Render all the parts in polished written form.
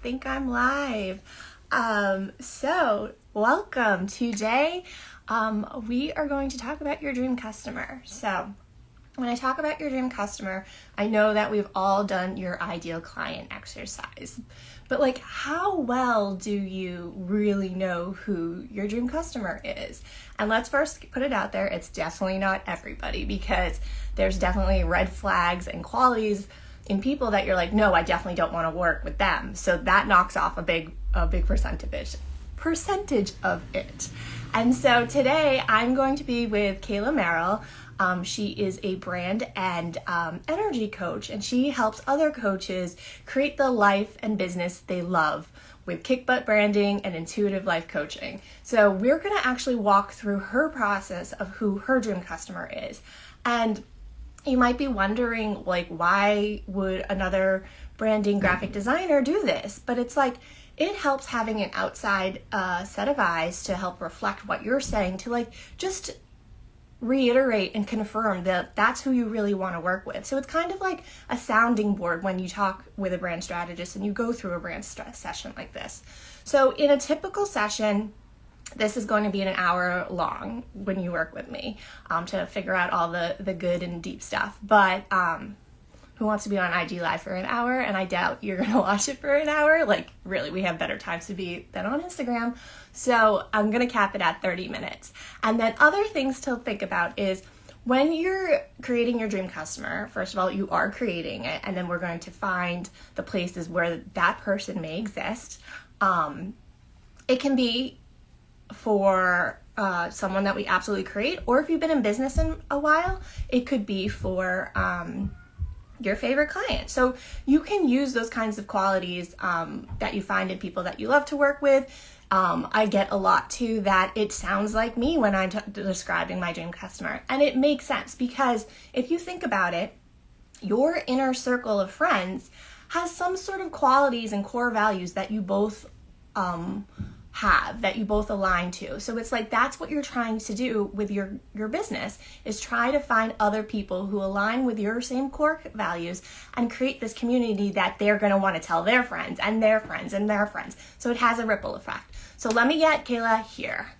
think I'm live. So welcome. Today, we are going to talk about your dream customer. So when I talk about your dream customer, I know that we've all done your ideal client exercise, but like, how well do you really know who your dream customer is? And let's first put it out there, it's definitely not everybody, because there's definitely red flags and qualities in people that you're like, no, I definitely don't want to work with them. So that knocks off a big percentage of it. And so today I'm going to be with Kayla Merrill. She is a brand and energy coach, and she helps other coaches create the life and business they love with kick butt branding and intuitive life coaching. So we're going to actually walk through her process of who her dream customer is. And you might be wondering, like, why would another branding graphic designer do this? But it's like, it helps having an outside set of eyes to help reflect what you're saying, to like just reiterate and confirm that that's who you really want to work with. So it's kind of like a sounding board when you talk with a brand strategist and you go through a brand session like this. So in a typical session, this is going to be an hour long when you work with me to figure out all the good and deep stuff. But who wants to be on IG Live for an hour? And I doubt you're going to watch it for an hour. Like, really, we have better times to be than on Instagram. So I'm going to cap it at 30 minutes. And then other things to think about is when you're creating your dream customer, first of all, you are creating it. And then we're going to find the places where that person may exist. It can be for someone that we absolutely create, or if you've been in business in a while, it could be for your favorite client. So you can use those kinds of qualities that you find in people that you love to work with. I get a lot too that it sounds like me when I'm describing my dream customer, and it makes sense because if you think about it, your inner circle of friends has some sort of qualities and core values that you both that you both align to. So it's like, that's what you're trying to do with your business, is try to find other people who align with your same core values and create this community that they're going to want to tell their friends and their friends and their friends. So it has a ripple effect. So let me get Kayla here.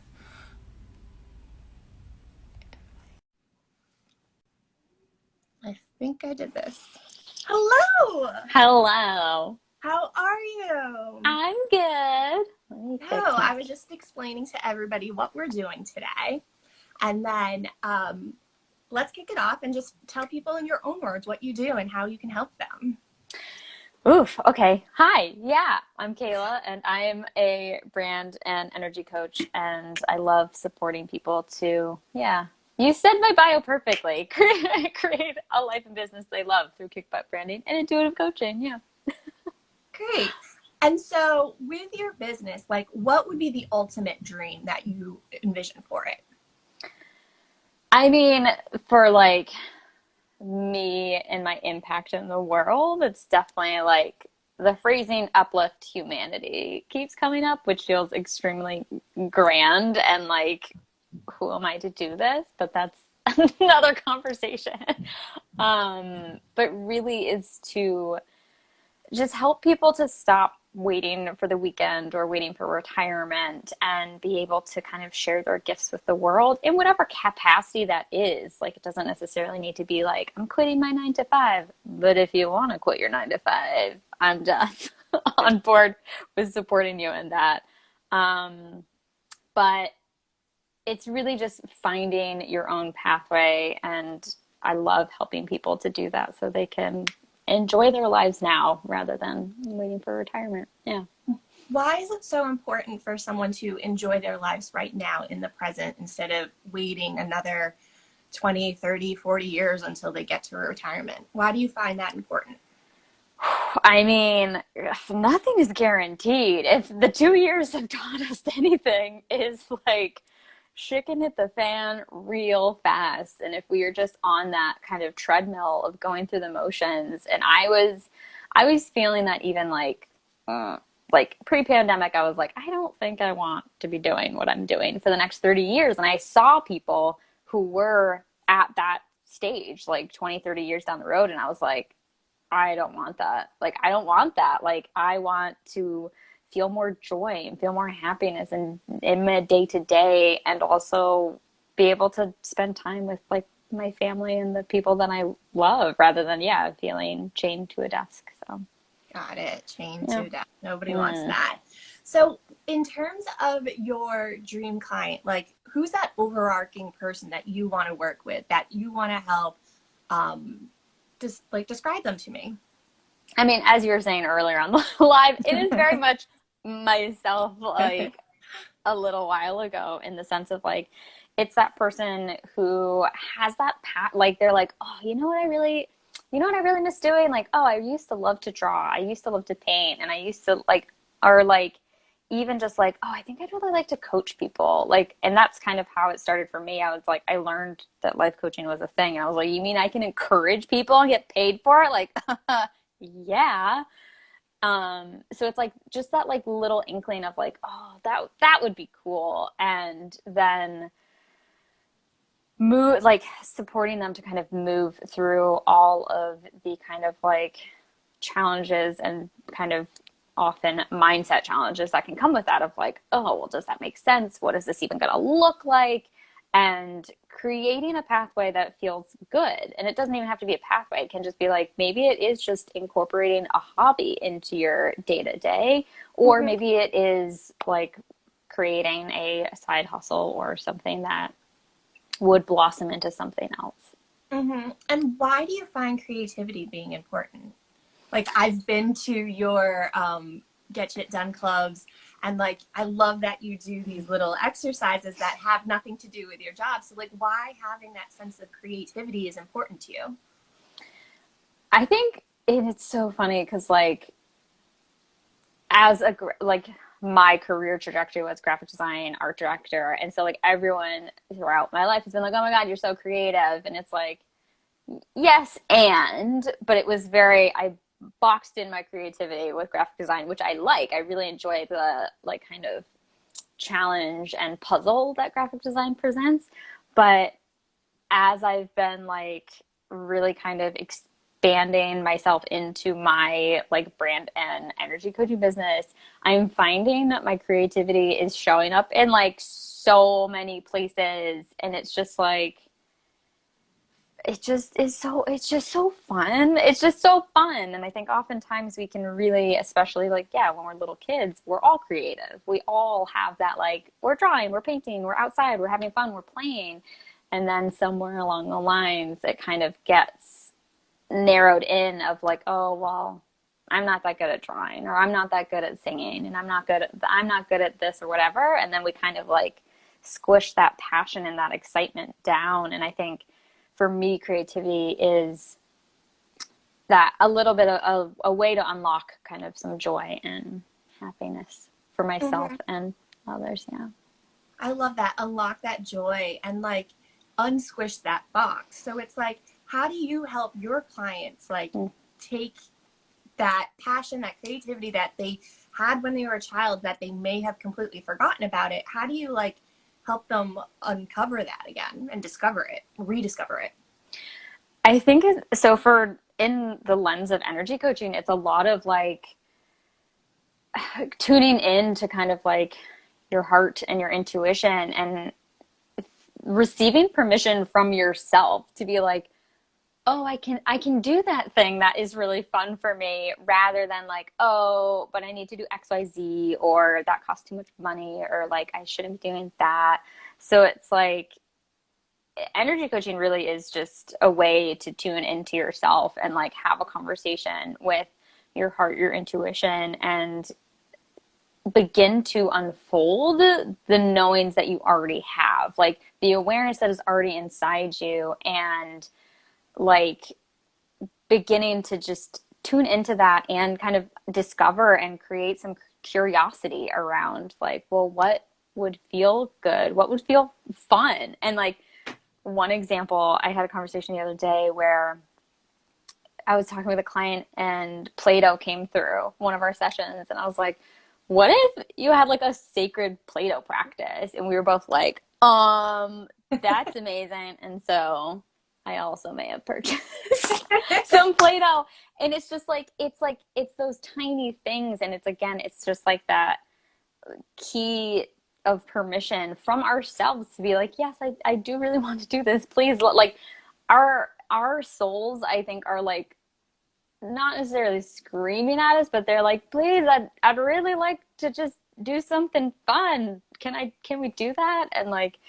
I think I did this. Hello. Hello. How are you? I'm good. I was just explaining to everybody what we're doing today. And then let's kick it off and just tell people in your own words what you do and how you can help them. Oof. Okay. Hi. Yeah, I'm Kayla, and I am a brand and energy coach, and I love supporting people to, you said my bio perfectly. Create a life and business they love through kick butt branding and intuitive coaching. Yeah. Great. And so with your business, like, what would be the ultimate dream that you envision for it? I mean, for like me and my impact in the world, it's definitely like the phrasing uplift humanity keeps coming up, which feels extremely grand and like, who am I to do this? But that's another conversation. But really is to just help people to stop waiting for the weekend or waiting for retirement and be able to kind of share their gifts with the world in whatever capacity that is. Like, it doesn't necessarily need to be like, I'm quitting my 9 to 5, but if you want to quit your 9 to 5, I'm just on board with supporting you in that. But it's really just finding your own pathway, and I love helping people to do that so they can enjoy their lives now rather than waiting for retirement. Yeah. Why is it so important for someone to enjoy their lives right now in the present instead of waiting another 20, 30, 40 years until they get to retirement? Why do you find that important? I mean, nothing is guaranteed. If the 2 years have taught us anything, is like, shit can hit the fan real fast. And if we are just on that kind of treadmill of going through the motions, and I was feeling that even like pre-pandemic, I was like, I don't think I want to be doing what I'm doing for the next 30 years. And I saw people who were at that stage, like 20, 30 years down the road. And I was like, I don't want that. Like, I don't want that. Like, I want to feel more joy and feel more happiness in my day to day, and also be able to spend time with like my family and the people that I love rather than, yeah, feeling chained to a desk. So, Got it. Chain yeah. to death. Nobody wants Mm. that. So, in terms of your dream client, like who's that overarching person that you want to work with, that you want to help? Just like describe them to me. I mean, as you were saying earlier on the live, it is very much myself, like a little while ago, in the sense of like, it's that person who has that like they're like, oh, you know what I really miss doing? Like, oh, I used to love to draw. I used to love to paint. And I used to like, or like, even just like, oh, I think I'd really like to coach people. Like, and that's kind of how it started for me. I was like, I learned that life coaching was a thing. And I was like, you mean I can encourage people and get paid for it? Like, yeah. So it's like just that like little inkling of like, oh, that would be cool. And then move, like supporting them to kind of move through all of the kind of like challenges and kind of often mindset challenges that can come with that, of like, oh, well, does that make sense? What is this even going to look like? And creating a pathway that feels good. And it doesn't even have to be a pathway. It can just be like, maybe it is just incorporating a hobby into your day to day, or Mm-hmm. maybe it is like creating a side hustle or something that would blossom into something else. Mm-hmm. And why do you find creativity being important? Like I've been to your get shit done clubs, and like I love that you do these little exercises that have nothing to do with your job. So like why having that sense of creativity is important to you? I think it's so funny because like as a like my career trajectory was graphic design, art director, and so like everyone throughout my life has been like, "Oh my God, you're so creative," and it's like, yes, but it was very, I boxed in my creativity with graphic design, which I like. I really enjoy the like kind of challenge and puzzle that graphic design presents. But as I've been like really kind of expanding myself into my like brand and energy coaching business, I'm finding that my creativity is showing up in like so many places. And it's just like, it's just so fun. It's just so fun. And I think oftentimes we can really, especially like, yeah, when we're little kids, we're all creative. We all have that, like, we're drawing, we're painting, we're outside, we're having fun, we're playing. And then somewhere along the lines, it kind of gets narrowed in of like, oh, well, I'm not that good at drawing, or I'm not that good at singing, and I'm not good at this or whatever. And then we kind of like squish that passion and that excitement down. And I think for me, creativity is that a little bit of a way to unlock kind of some joy and happiness for myself Mm-hmm. and others. Yeah. I love that. Unlock that joy and like unsquish that box. So it's like, how do you help your clients like Mm. take that passion, that creativity that they had when they were a child that they may have completely forgotten about it? How do you like help them uncover that again and discover it, rediscover it? I think so. For in the lens of energy coaching, it's a lot of like tuning in to kind of like your heart and your intuition, and receiving permission from yourself to be like, oh, I can do that thing that is really fun for me, rather than like, oh, but I need to do XYZ, or that costs too much money, or like I shouldn't be doing that. So it's like energy coaching really is just a way to tune into yourself and like have a conversation with your heart, your intuition, and begin to unfold the knowings that you already have, like the awareness that is already inside you, and like beginning to just tune into that and kind of discover and create some curiosity around like, well, what would feel good? What would feel fun? And like one example, I had a conversation the other day where I was talking with a client and Play-Doh came through one of our sessions. And I was like, what if you had like a sacred Play-Doh practice? And we were both like, that's amazing. And so I also may have purchased some Play-Doh. And it's just like, it's those tiny things. And it's, again, it's just like that key of permission from ourselves to be like, yes, I do really want to do this. Please, like, our souls, I think, are like, not necessarily screaming at us, but they're like, please, I'd really like to just do something fun. Can we do that? And like,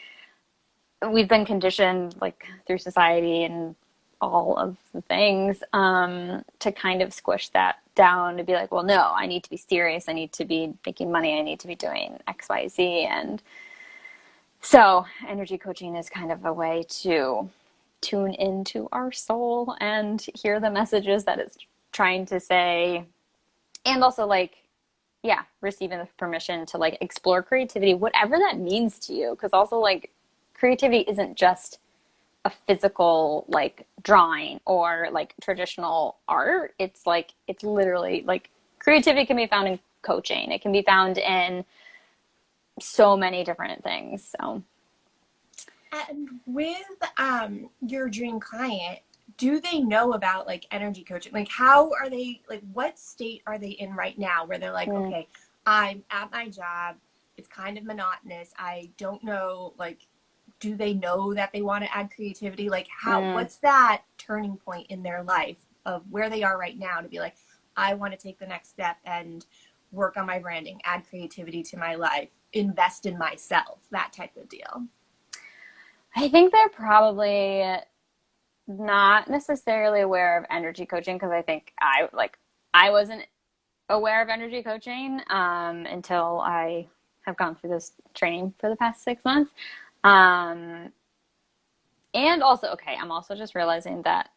we've been conditioned like through society and all of the things to kind of squish that down, to be like, well, no, I need to be serious. I need to be making money. I need to be doing X, Y, Z. And so energy coaching is kind of a way to tune into our soul and hear the messages that it's trying to say. And also, like, yeah, receiving the permission to like explore creativity, whatever that means to you. Because also, like, creativity isn't just a physical like drawing or like traditional art. It's like, it's literally like, creativity can be found in coaching. It can be found in so many different things. So, and with your dream client, do they know about like energy coaching? Like, how are they, like, what state are they in right now where they're like, okay, I'm at my job, it's kind of monotonous, I don't know, like, do they know that they want to add creativity? Like, how, what's that turning point in their life of where they are right now to be like, I want to take the next step and work on my branding, add creativity to my life, invest in myself, that type of deal? I think they're probably not necessarily aware of energy coaching, because I think I wasn't aware of energy coaching until I have gone through this training for the past 6 months. And also, okay, I'm also just realizing that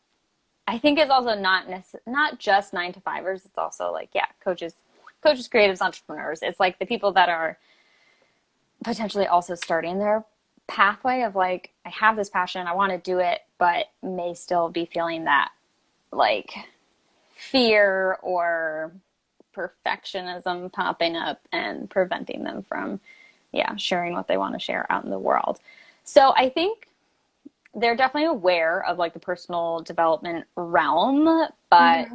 I think it's also not just 9 to 5ers. It's also like, yeah, coaches, creatives, entrepreneurs. It's like the people that are potentially also starting their pathway of like, I have this passion, I want to do it, but may still be feeling that like fear or perfectionism popping up and preventing them from, yeah, sharing what they want to share out in the world. So I think they're definitely aware of like the personal development realm, but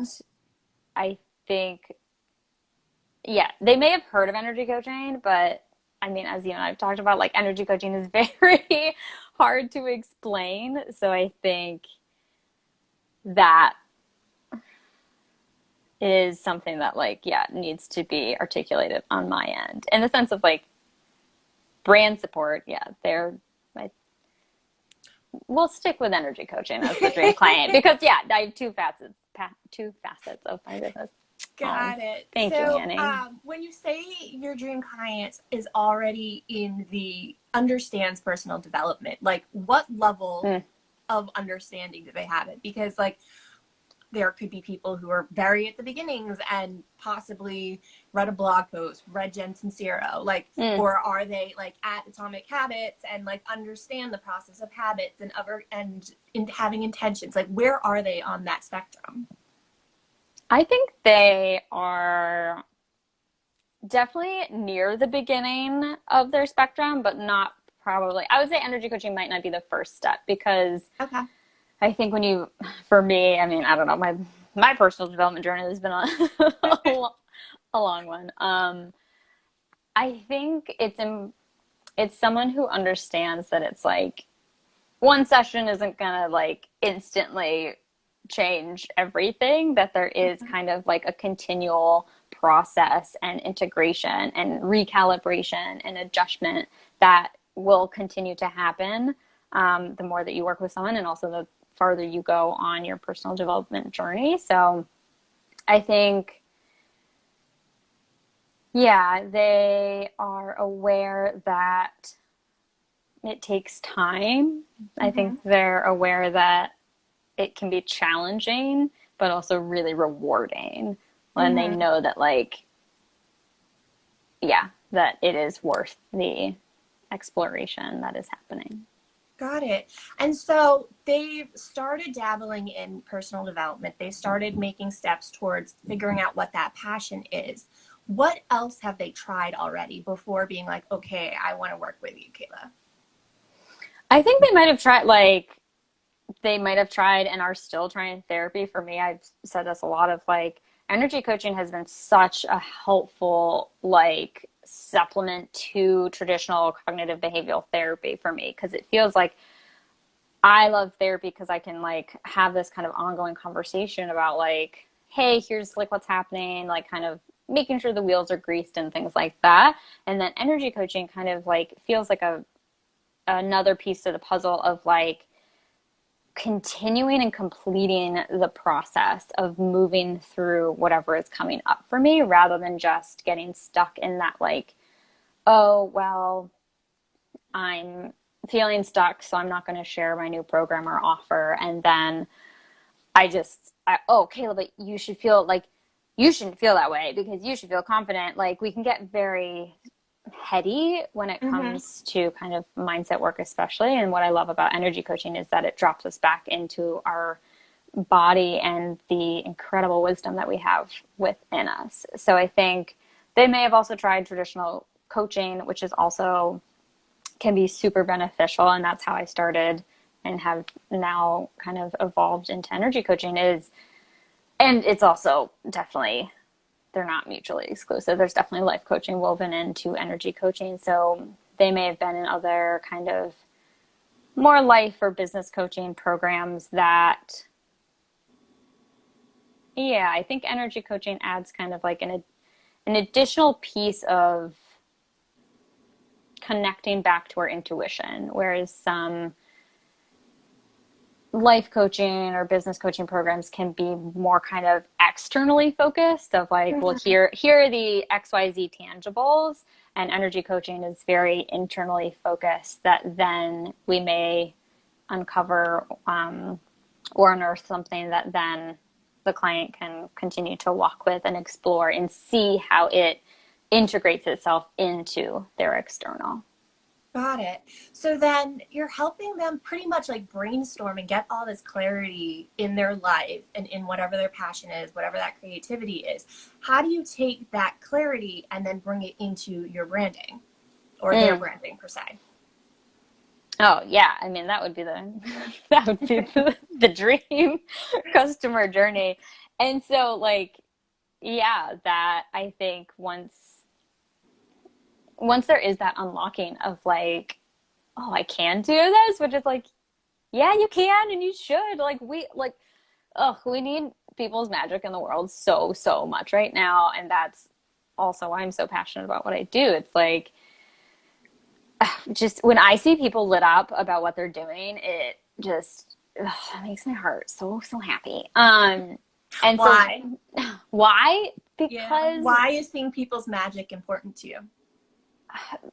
I think, yeah, they may have heard of energy coaching, but I mean, as you and I've talked about, like, energy coaching is very hard to explain. So I think that is something that, like, yeah, needs to be articulated on my end in the sense of like brand support. Yeah, we'll stick with energy coaching as the dream client because, yeah, I have two facets of my business. Got it. Thank you, Annie. When you say your dream client is already in the understands personal development, like, what level of understanding do they have it? Because like, there could be people who are very at the beginnings and possibly read a blog post, read Jen Sincero, like, or are they like at Atomic Habits and like understand the process of habits and having intentions? Like, where are they on that spectrum? I think they are definitely near the beginning of their spectrum, but not probably. I would say energy coaching might not be the first step because I think for me, I mean, I don't know, my personal development journey has been a long one. I think it's someone who understands that it's like one session isn't gonna like instantly change everything, that there is kind of like a continual process and integration and recalibration and adjustment that will continue to happen the more that you work with someone and also the farther you go on your personal development journey. So I think, yeah, they are aware that it takes time. I think they're aware that it can be challenging, but also really rewarding when they know that, like, yeah, that it is worth the exploration that is happening. Got it. And so they've started dabbling in personal development. They started making steps towards figuring out what that passion is. What else have they tried already before being like, okay, I want to work with you, Kayla? I think they might have tried, like, they might have tried and are still trying therapy. For me, I've said this a lot of like, energy coaching has been such a helpful like supplement to traditional cognitive behavioral therapy for me, because it feels like I love therapy because I can like have this kind of ongoing conversation about like, hey, here's like what's happening, like kind of making sure the wheels are greased and things like that. And then energy coaching kind of like feels like another piece to the puzzle of like continuing and completing the process of moving through whatever is coming up for me, rather than just getting stuck in that like, oh, well, I'm feeling stuck, so I'm not going to share my new program or offer. And then oh, Kayla, but you should feel like you shouldn't feel that way because you should feel confident. Like we can get very heady when it comes to kind of mindset work, especially. And what I love about energy coaching is that it drops us back into our body and the incredible wisdom that we have within us. So I think they may have also tried traditional coaching, which is also can be super beneficial. And that's how I started and have now kind of evolved into energy coaching and it's also definitely, they're not mutually exclusive. There's definitely life coaching woven into energy coaching. So they may have been in other kind of more life or business coaching programs that, yeah, I think energy coaching adds kind of like an additional piece of connecting back to our intuition, whereas some life coaching or business coaching programs can be more kind of externally focused of like, well, here are the XYZ tangibles, and energy coaching is very internally focused, that then we may uncover or unearth something that then the client can continue to walk with and explore and see how it integrates itself into their external. Got it. So then you're helping them pretty much like brainstorm and get all this clarity in their life and in whatever their passion is, whatever that creativity is. How do you take that clarity and then bring it into your branding or their branding per se? Oh yeah, I mean that would be the dream customer journey. And so like, yeah, that I think once there is that unlocking of like, oh, I can do this, which is like, yeah, you can and you should. Like we need people's magic in the world so much right now. And that's also why I'm so passionate about what I do. It's like, just when I see people lit up about what they're doing, it just it makes my heart so happy. And Why? So why? Because why is seeing people's magic important to you?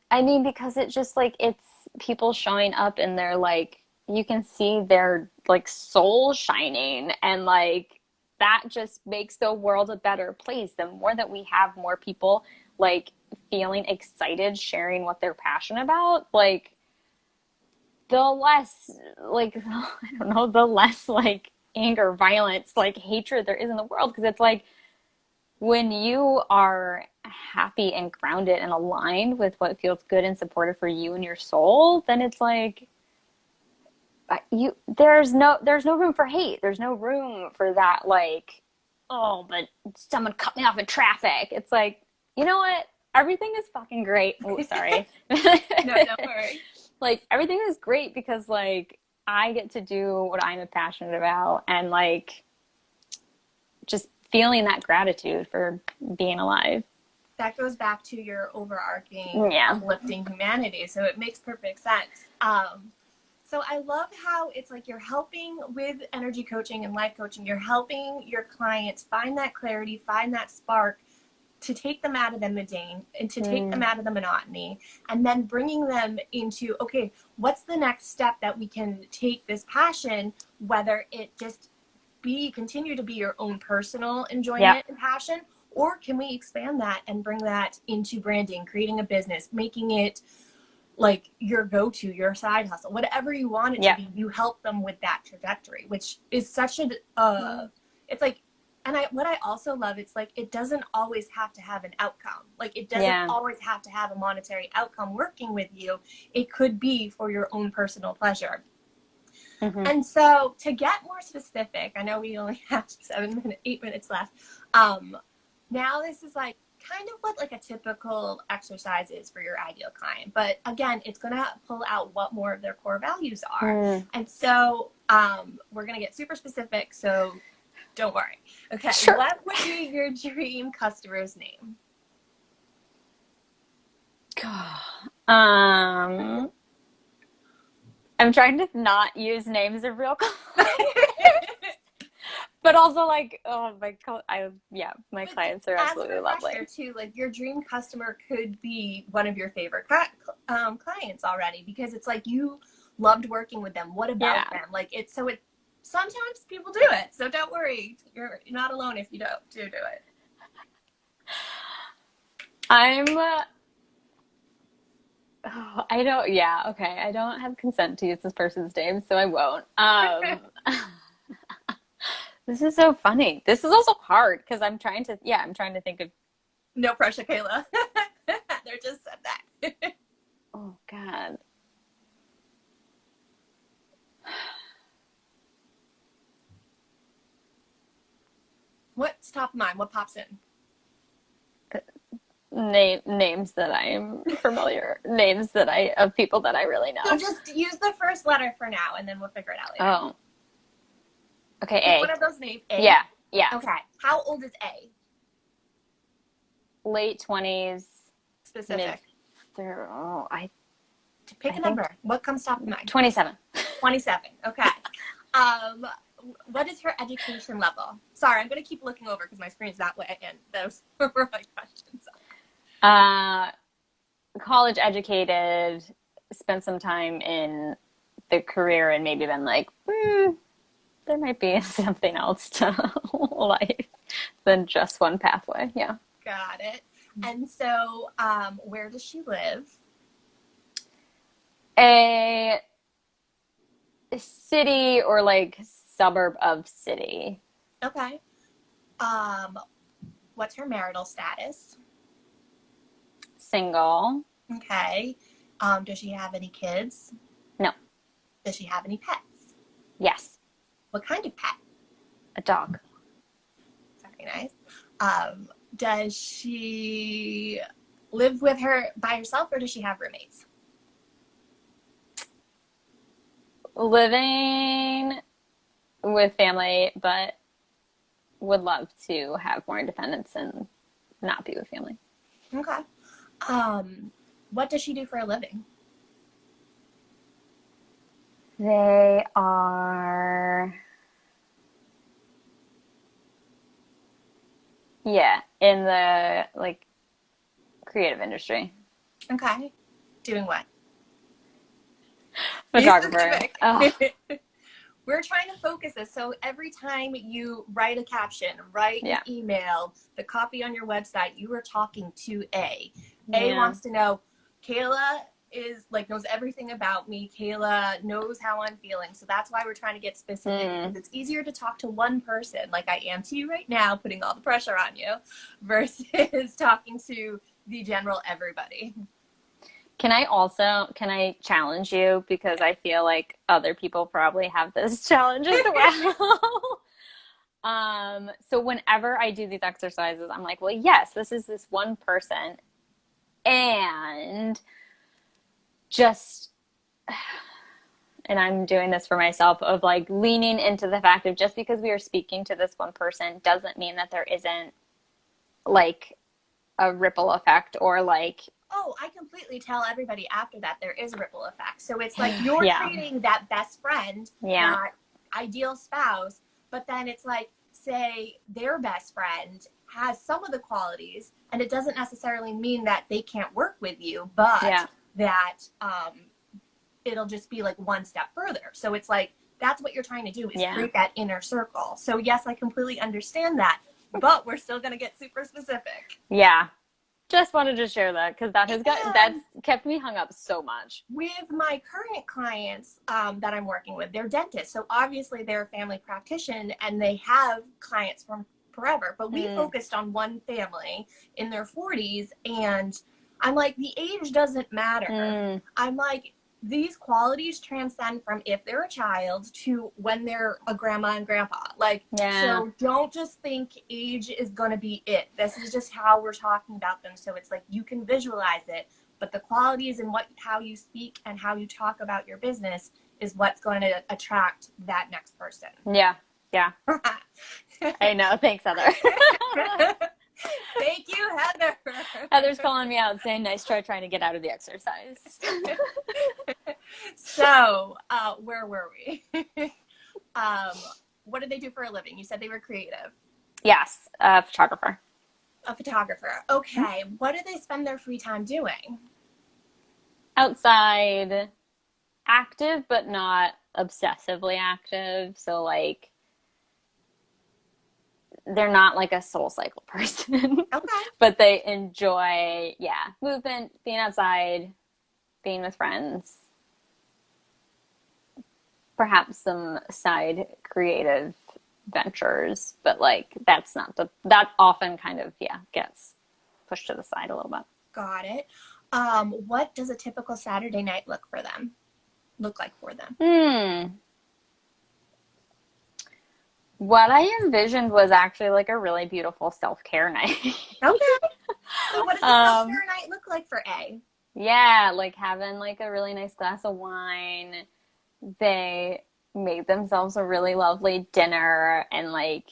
I mean, because it just like it's people showing up and they're like, you can see their like soul shining, and like that just makes the world a better place. The more that we have more people like feeling excited, sharing what they're passionate about, like the less like, I don't know, the less like anger, violence, like hatred there is in the world. Because it's like when you are happy and grounded and aligned with what feels good and supportive for you and your soul, then it's like there's no room for hate. There's no room for that like, oh, but someone cut me off in traffic. It's like, you know what? Everything is fucking great. Oh, sorry. No, don't worry. Like everything is great because like I get to do what I'm passionate about, and like just feeling that gratitude for being alive. That goes back to your overarching uplifting humanity. So it makes perfect sense. So I love how it's like you're helping with energy coaching and life coaching. You're helping your clients find that clarity, find that spark to take them out of the mundane and to take them out of the monotony, and then bringing them into, okay, what's the next step that we can take this passion, whether it just continue to be your own personal enjoyment and passion, or can we expand that and bring that into branding, creating a business, making it like your go-to, your side hustle, whatever you want it to be. You help them with that trajectory, which is such it's like, and what I also love, it's like, it doesn't always have to have an outcome. Like it doesn't always have to have a monetary outcome working with you. It could be for your own personal pleasure. Mm-hmm. And so to get more specific, I know we only have 8 minutes left. Now this is like kind of what like a typical exercise is for your ideal client. But again, it's going to pull out what more of their core values are. And so we're going to get super specific. So don't worry. Okay. Sure. What would be your dream customer's name? I'm trying to not use names of real clients. But also, like, oh my, my clients are absolutely lovely. Too, like your dream customer could be one of your favorite clients already, because it's like you loved working with them. What about them? Like it's so it. Sometimes people do it, so don't worry. You're not alone if you don't do it. I don't. Yeah, okay. I don't have consent to use this person's name, so I won't. This is so funny. This is also hard because I'm trying to think of. No pressure, Kayla. They just said that. Oh, God. What's top of mind? What pops in? Names that I'm familiar. Names of people that I really know. So just use the first letter for now, and then we'll figure it out later. Oh. Okay, A. One of those names. A? Yeah. Okay. How old is A? Late 20s. Specific. Pick a number. What comes top of mind? 27. 27. Okay. What is her education level? Sorry, I'm going to keep looking over because my screen's that way, and those were my questions. College educated, spent some time in the career, and maybe been like, there might be something else to life than just one pathway. Yeah. Got it. And so, where does she live? A city or like suburb of city. Okay. What's her marital status? Single. Okay. Does she have any kids? No. Does she have any pets? Yes. What kind of pet? A dog. Very nice. Does she live with her by herself, or does she have roommates? Living with family, but would love to have more independence and not be with family. Okay. What does she do for a living? They are, in the like creative industry. Okay. Doing what? Photographer. We're trying to focus this. So every time you write a caption, write an email, the copy on your website, you are talking to A. A wants to know, Kayla is like knows everything about me. Kayla knows how I'm feeling. So that's why we're trying to get specific, because it's easier to talk to one person like I am to you right now, putting all the pressure on you, versus talking to the general everybody. Can I challenge you, because I feel like other people probably have this challenge as well. So whenever I do these exercises, I'm like, well, yes, this is this one person, and I'm doing this for myself, of like leaning into the fact of just because we are speaking to this one person doesn't mean that there isn't like a ripple effect, or like, oh, I completely tell everybody after that there is a ripple effect. So it's like you're creating that best friend, that ideal spouse, but then it's like, say their best friend has some of the qualities, and it doesn't necessarily mean that they can't work with you, but that it'll just be like one step further. So it's like, that's what you're trying to do, is create that inner circle. So yes, I completely understand that, but we're still going to get super specific. Yeah. Just wanted to share that, because that's kept me hung up so much. With my current clients that I'm working with, they're dentists. So obviously they're a family practitioner and they have clients from forever. But we focused on one family in their 40s. And I'm like, the age doesn't matter. I'm like, these qualities transcend from if they're a child to when they're a grandma and grandpa. Like, Yeah. so don't just think age is going to be it. This is just how we're talking about them. So it's like you can visualize it, but the qualities and how you speak and how you talk about your business is what's going to attract that next person. Yeah. Yeah. I know. Thanks, Heather. Thank you, Heather. Heather's calling me out saying, nice try trying to get out of the exercise. So, where were we? What did they do for a living? You said they were creative. Yes, a photographer. A photographer. Okay. What do they spend their free time doing? Outside, active, but not obsessively active. So, like, they're not like a soul cycle person. Okay. But they enjoy, movement, being outside, being with friends. Perhaps some side creative ventures, but like that often kind of gets pushed to the side a little bit. Got it. What does a typical Saturday night look like for them? What I envisioned was actually like a really beautiful self-care night. Okay. So what does a self-care night look like for A? Yeah, like having like a really nice glass of wine. They made themselves a really lovely dinner and like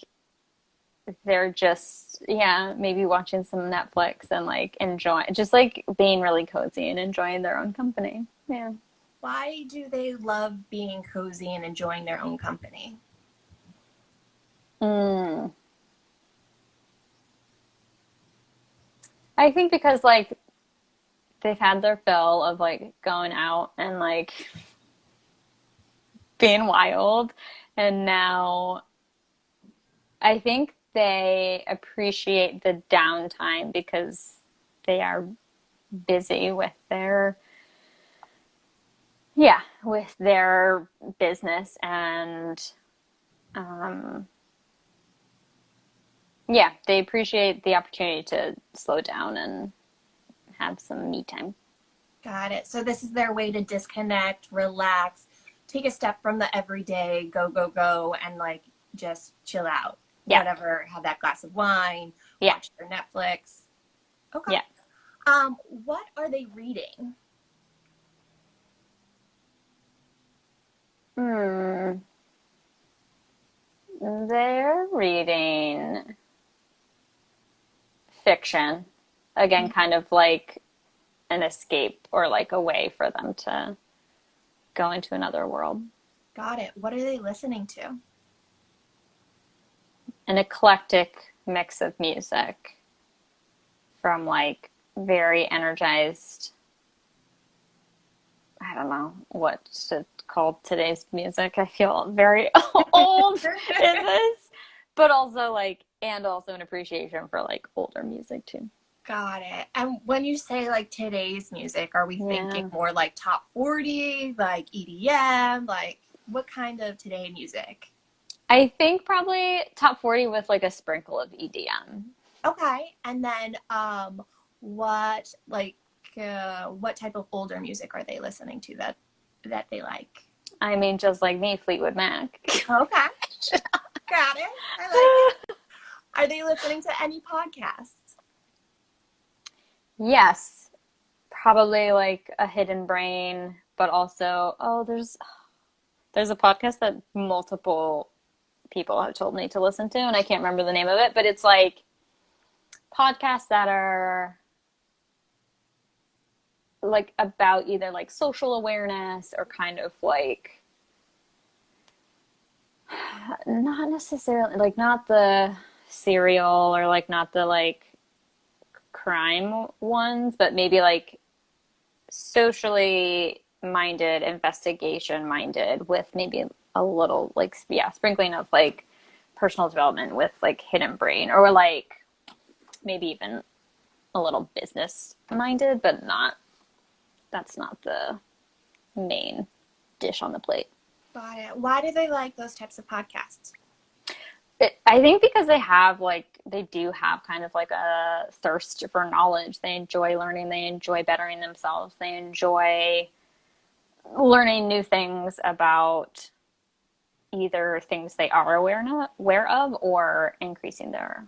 they're just maybe watching some Netflix and like enjoying just like being really cozy and enjoying their own company. Yeah. Why do they love being cozy and enjoying their own company? I think because like they've had their fill of like going out and like being wild, and now I think they appreciate the downtime because they are busy with their business and they appreciate the opportunity to slow down and have some me time. Got it. So this is their way to disconnect, relax, take a step from the everyday, go, go, go, and like just chill out. Yeah. Whatever, have that glass of wine, watch their Netflix. Okay. Yeah. What are they reading? They're reading fiction. Again, kind of like an escape or like a way for them to go into another world. Got it. What are they listening to? An eclectic mix of music from like very energized, I don't know what to call today's music. I feel very old in this, but also like, and also an appreciation for like older music too. Got it. And when you say like today's music, are we thinking more like top 40, like EDM, like what kind of today music? I think probably top 40 with like a sprinkle of EDM. Okay. And then what type of older music are they listening to that they like? I mean, just like me, Fleetwood Mac. Okay. Got it. I like it. Are they listening to any podcasts? Yes. Probably like a Hidden Brain, but also, there's a podcast that multiple people have told me to listen to, and I can't remember the name of it, but it's like podcasts that are like about either like social awareness or kind of like not necessarily like not the serial or like not the like crime ones, but maybe like socially minded, investigation minded with maybe a little like sprinkling of like personal development with like Hidden Brain, or like maybe even a little business minded, but that's not the main dish on the plate. Got it. Why do they like those types of podcasts? I think because they do have kind of like a thirst for knowledge. They enjoy learning. They enjoy bettering themselves. They enjoy learning new things about either things they are aware of or increasing their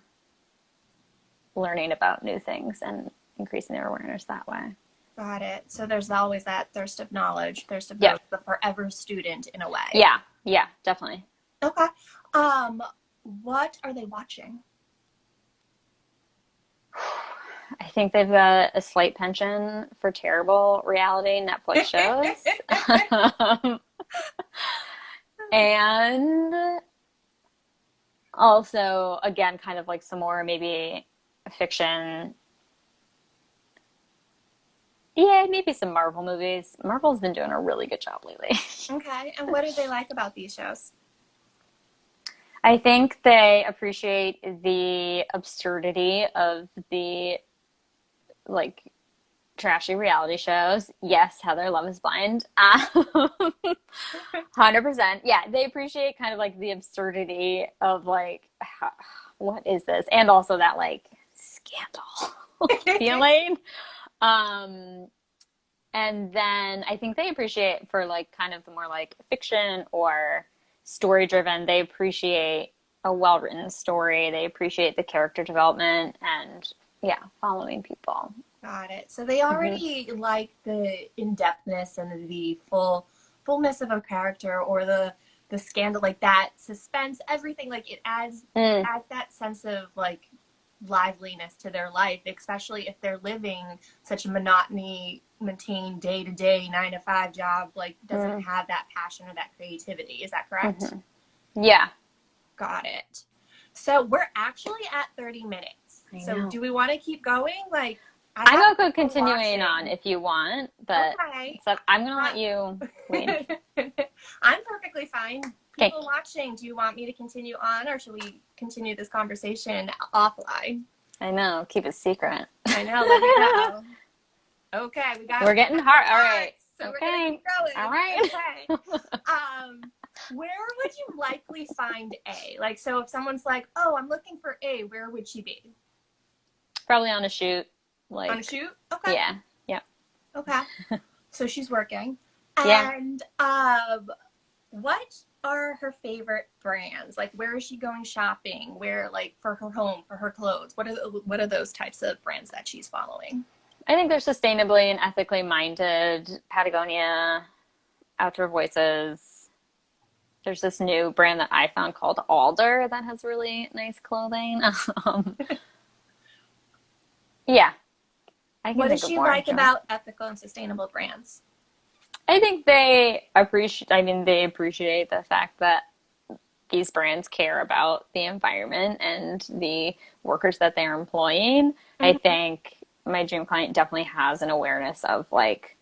learning about new things and increasing their awareness that way. Got it. So there's always that thirst of knowledge, thirst of Yep. growth, the forever student in a way. Yeah, definitely. Okay. What are they watching? I think they've got a slight penchant for terrible reality Netflix shows. And also, again, kind of like some more maybe fiction. Yeah, maybe some Marvel movies. Marvel's been doing a really good job lately. Okay. And what do they like about these shows? I think they appreciate the absurdity of the like trashy reality shows. Yes, Heather Love is Blind. 100%. Yeah, they appreciate kind of like the absurdity of like, what is this? And also that like scandal feeling. Um, and then I think they appreciate for like kind of the more like fiction or story driven, they appreciate a well written story. They appreciate the character development and yeah, following people. Got it. So they already like the in-depthness and the fullness of a character, or the scandal, like that suspense, everything. Like it adds that sense of like liveliness to their life, especially if they're living such a monotony, maintained day-to-day 9 to 5 job. Like doesn't have that passion or that creativity. Is that correct? Yeah. Got it. So we're actually at 30 minutes. So do we want to keep going? Like, I'm okay continuing on if you want, but okay. So I'm going to let you lead. I'm perfectly fine. People watching, do you want me to continue on, or should we continue this conversation offline? I know. Keep it secret. I know. Let me know. Okay. We're getting hard. All right. So okay. We're going to keep going. All right. Okay. Where would you likely find A? Like, so if someone's like, oh, I'm looking for A, where would she be? Probably on a shoot. Like, on a shoot? Okay. Yeah. Yep. Okay. So she's working. Yeah. And what are her favorite brands? Like, where is she going shopping? Where, like, for her home, for her clothes? What are those types of brands that she's following? I think they're sustainably and ethically minded. Patagonia, Outdoor Voices. There's this new brand that I found called Alder that has really nice clothing. Yeah. What does she like about ethical and sustainable brands? I think they appreciate the fact that these brands care about the environment and the workers that they're employing. I think my dream client definitely has an awareness of like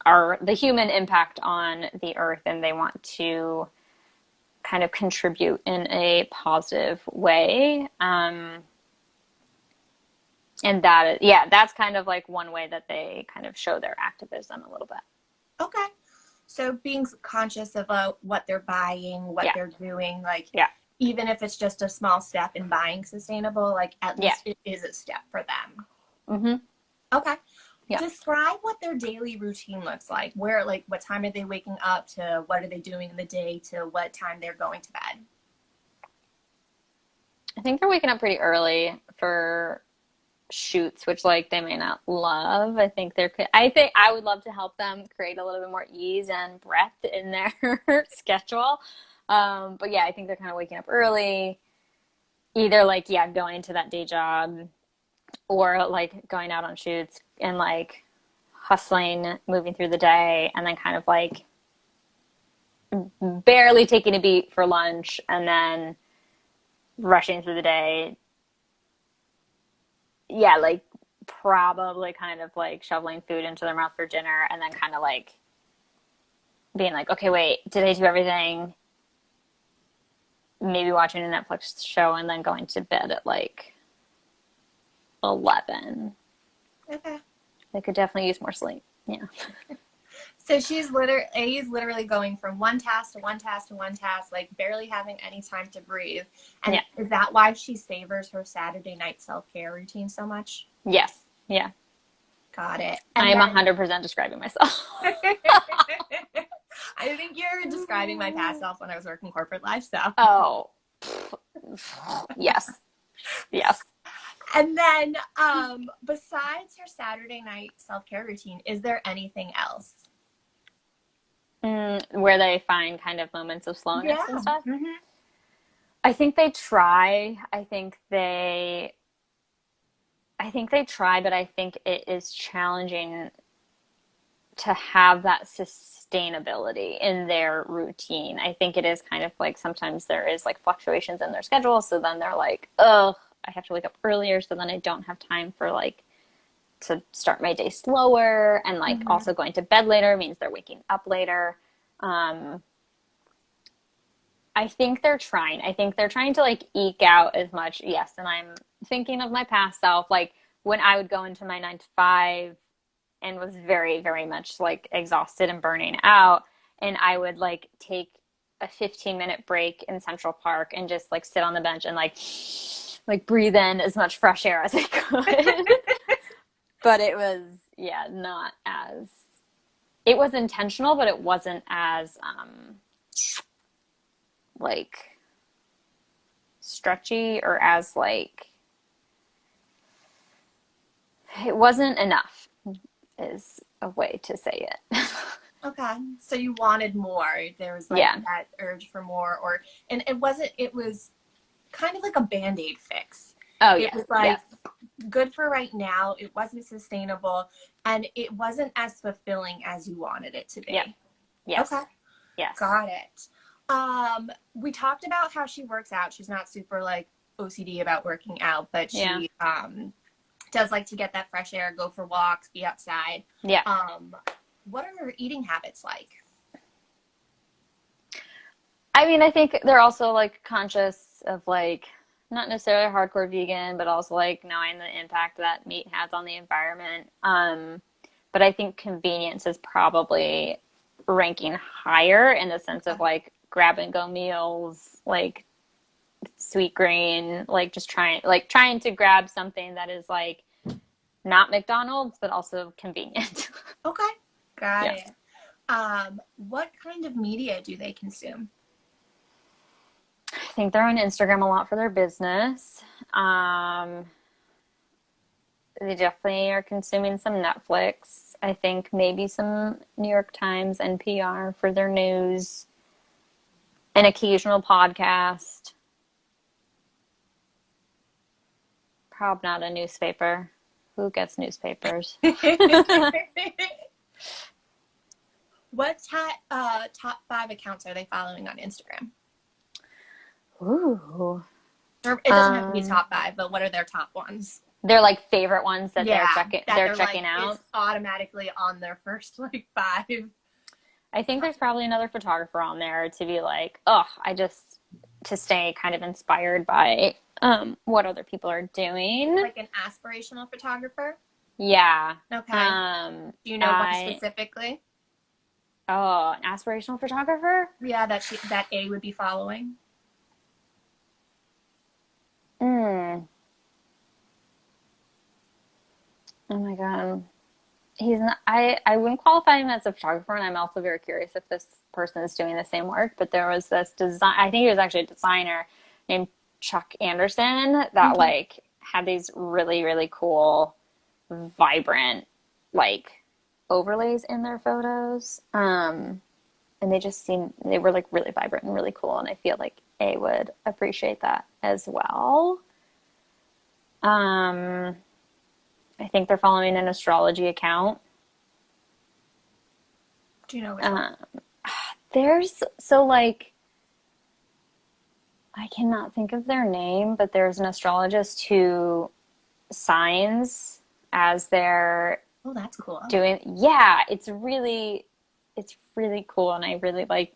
the human impact on the earth, and they want to kind of contribute in a positive way. And that's kind of like one way that they kind of show their activism a little bit. Okay. So being conscious of what they're buying, what they're doing, like even if it's just a small step in buying sustainable, like at least it is a step for them. Okay. Yeah. Describe what their daily routine looks like. What time are they waking up to, what are they doing in the day to what time they're going to bed? I think they're waking up pretty early for shoots, which like they may not love. I think I would love to help them create a little bit more ease and breadth in their schedule. But yeah, I think they're kind of waking up early, either like going to that day job or like going out on shoots and like hustling, moving through the day, and then kind of like barely taking a beat for lunch and then rushing through the day. Yeah, like probably kind of like shoveling food into their mouth for dinner and then kind of like being like, okay, wait, did I do everything? Maybe watching a Netflix show and then going to bed at like 11. Okay. They could definitely use more sleep. Yeah. So A is literally going from one task to one task to one task, like barely having any time to breathe. And is that why she savors her Saturday night self-care routine so much? Yes. Yeah. Got it. I And am then 100% describing myself. I think you're describing my past self when I was working corporate life, so. Oh, yes. Yes. And then, besides your Saturday night self-care routine, is there anything else? Where they find kind of moments of slowness Yeah. and stuff. Mm-hmm. I think they try. I think they try, but I think it is challenging to have that sustainability in their routine. I think it is kind of like sometimes there is like fluctuations in their schedule. So then they're like, oh, I have to wake up earlier. So then I don't have time for like to start my day slower. And like Mm-hmm. also going to bed later means they're waking up later. Um, I think they're trying. I think they're trying to like eke out as much. Yes. And I'm thinking of my past self, like when I would go into my 9 to 5 and was very, very much like exhausted and burning out. And I would like take a 15-minute break in Central Park and just like sit on the bench and like breathe in as much fresh air as I could. But it was, yeah, not as, it was intentional, but it wasn't as like stretchy or as like, it wasn't enough is a way to say it. Okay. So you wanted more. There was like Yeah. that urge for more, or, and it wasn't, it was kind of like a Band-Aid fix. Oh, It yes. was like Yes. good for right now. It wasn't sustainable, and it wasn't as fulfilling as you wanted it to Yep. be. Yes. Okay. Yes. Got it. We talked about how she works out. She's not super like OCD about working out, but Yeah. she does like to get that fresh air, go for walks, be outside. Yeah. What are her eating habits like? I mean, I think they're also like conscious of like not necessarily hardcore vegan, but also like knowing the impact that meat has on the environment. But I think convenience is probably ranking higher in the sense of like grab and go meals, like sweet grain, like just trying to grab something that is like not McDonald's, but also convenient. Okay. Got Yeah. it. What kind of media do they consume? I think they're on Instagram a lot for their business. They definitely are consuming some Netflix. I think maybe some New York Times, NPR for their news, an occasional podcast. Probably not a newspaper. Who gets newspapers? What top 5 accounts are they following on Instagram? Ooh. Or it doesn't have to be top 5, but what are their top ones? They're like favorite ones that Yeah, they're like, checking out. it's automatically on their first like 5. I think there's probably another photographer on there to be like, oh, to stay kind of inspired by what other people are doing. Like an aspirational photographer? Yeah. Okay. Do you know one specifically? Oh, an aspirational photographer? Yeah, that A would be following. Oh my God. He's not, I wouldn't qualify him as a photographer, and I'm also very curious if this person is doing the same work. But there was this design, I think he was actually a designer named Chuck Anderson that like had these really, really cool, vibrant, like overlays in their photos. And they were like really vibrant and really cool. And I feel like A would appreciate that as well. I think they're following an astrology account. Do you know which one? I cannot think of their name, but there's an astrologist who signs as they're Oh, that's cool. doing. Yeah, it's really cool, and I really like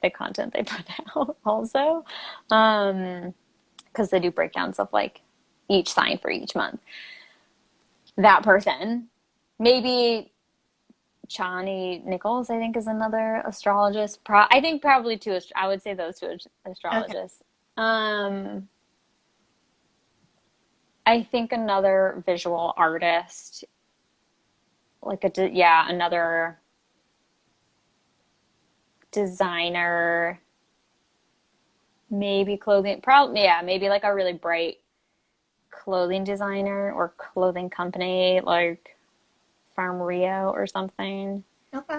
the content they put out also, because they do breakdowns of like each sign for each month. That person, maybe Chani Nichols, I think is another astrologist. I think probably two. I would say those two astrologists. Okay. I think another visual artist like yeah, another designer, maybe clothing, probably, yeah, maybe like a really bright clothing designer or clothing company like Farm Rio or something. Okay.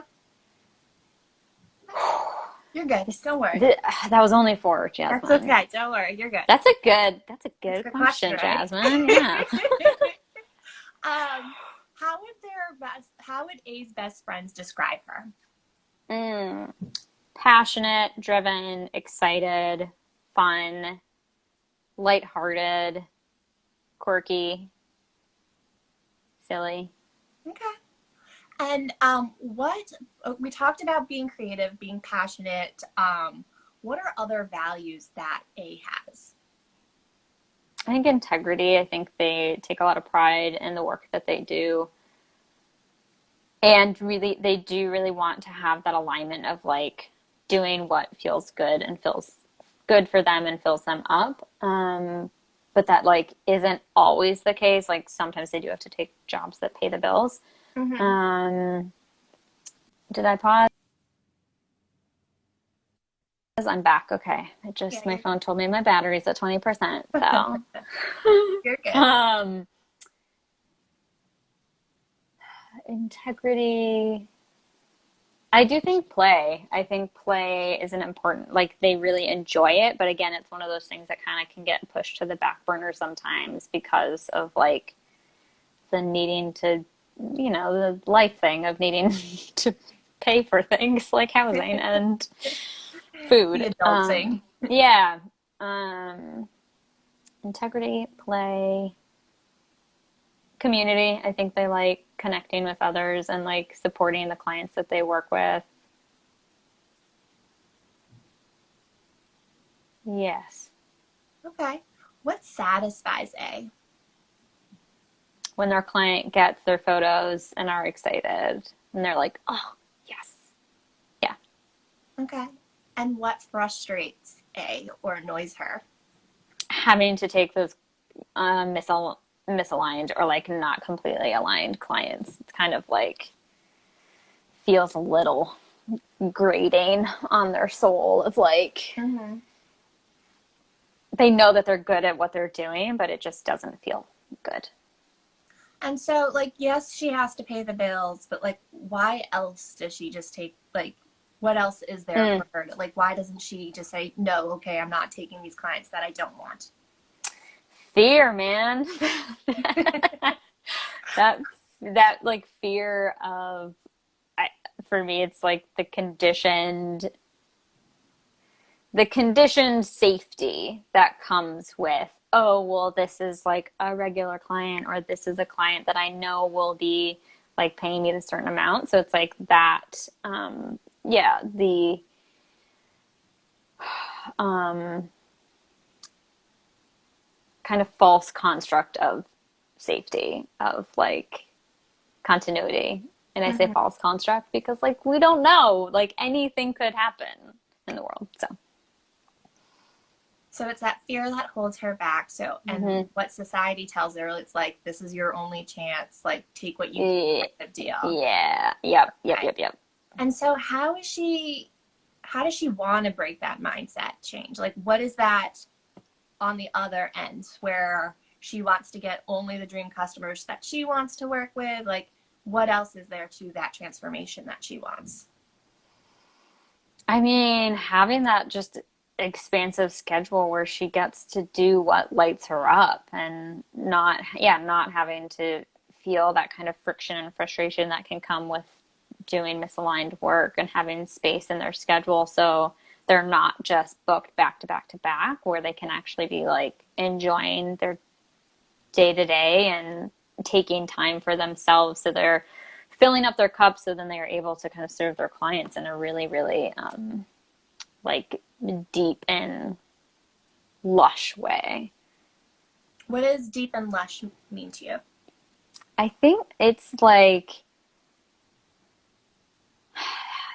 You're good. This, Don't worry. th that was only four, That's Jasmine. okay. Don't worry. You're good. That's a It's a good good question, question, right? Jasmine. Yeah. How would A's best friends describe her? Mm. Passionate, driven, excited, fun, lighthearted, quirky, silly. Okay. And what we talked about being creative, being passionate. What are other values that A has? I think integrity. I think they take a lot of pride in the work that they do. And really, they do really want to have that alignment of like doing what feels good and feels good for them and fills them up. But that like isn't always the case. Like sometimes they do have to take jobs that pay the bills. Mm-hmm. Um, did I pause? I'm back. Okay. Yeah, My phone told me my battery's at 20%. So, you're good. um, integrity. I do think play. I think play is an important, like they really enjoy it. But again, it's one of those things that kind of can get pushed to the back burner sometimes because of like the needing to, the life thing of needing to pay for things like housing and The food. adulting. Yeah. Um, integrity, play, community. I think they like connecting with others and like supporting the clients that they work with. Yes. Okay. What satisfies A? When their client gets their photos and are excited and they're like, oh, yes. Yeah. Okay. And what frustrates A or annoys her? Having to take those misaligned or like not completely aligned clients. It's kind of like feels a little grating on their soul of like, Mm-hmm. they know that they're good at what they're doing, but it just doesn't feel good. And so, like, yes, she has to pay the bills, but like, why else does she just take, like, what else is there Mm. for her? Like, why doesn't she just say, no, okay, I'm not taking these clients that I don't want? Fear, man. that that like fear of I, for me it's like the conditioned safety that comes with, oh, well, this is like a regular client or this is a client that I know will be like paying me a certain amount. So it's like that, yeah, the um, kind of false construct of safety, of like continuity. And I say Mm-hmm. false construct because like we don't know, like anything could happen in the world. So, So it's that fear that holds her back. So, and mm-hmm. what society tells her, it's like, this is your only chance. Like, take what you can Yeah, kind of deal. yeah, yep, Right. yep. And so, how does she want to break that mindset change? Like, what is that on the other end where she wants to get only the dream customers that she wants to work with? Like, what else is there to that transformation that she wants? I mean, having that just expansive schedule where she gets to do what lights her up and not having to feel that kind of friction and frustration that can come with doing misaligned work and having space in their schedule so they're not just booked back to back to back, where they can actually be like enjoying their day to day and taking time for themselves so they're filling up their cups so then they are able to kind of serve their clients in a really really like deep and lush way. What does deep and lush mean to you? I think it's like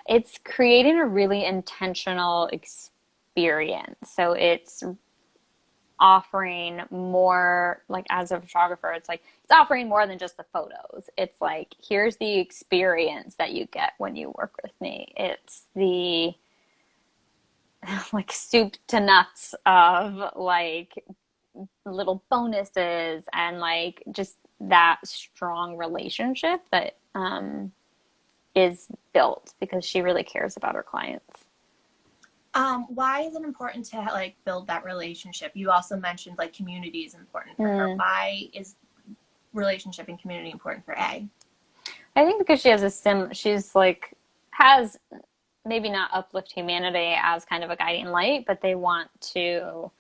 it's creating a really intentional experience. So it's offering more, like as a photographer, it's like it's offering more than just the photos. It's like, here's the experience that you get when you work with me. It's the like soup to nuts of like little bonuses and like just that strong relationship that is built because she really cares about her clients. Why is it important to like build that relationship? You also mentioned like community is important for her. Why is relationship and community important for A? I think because she has she's like, has maybe not uplift humanity as kind of a guiding light, but they want to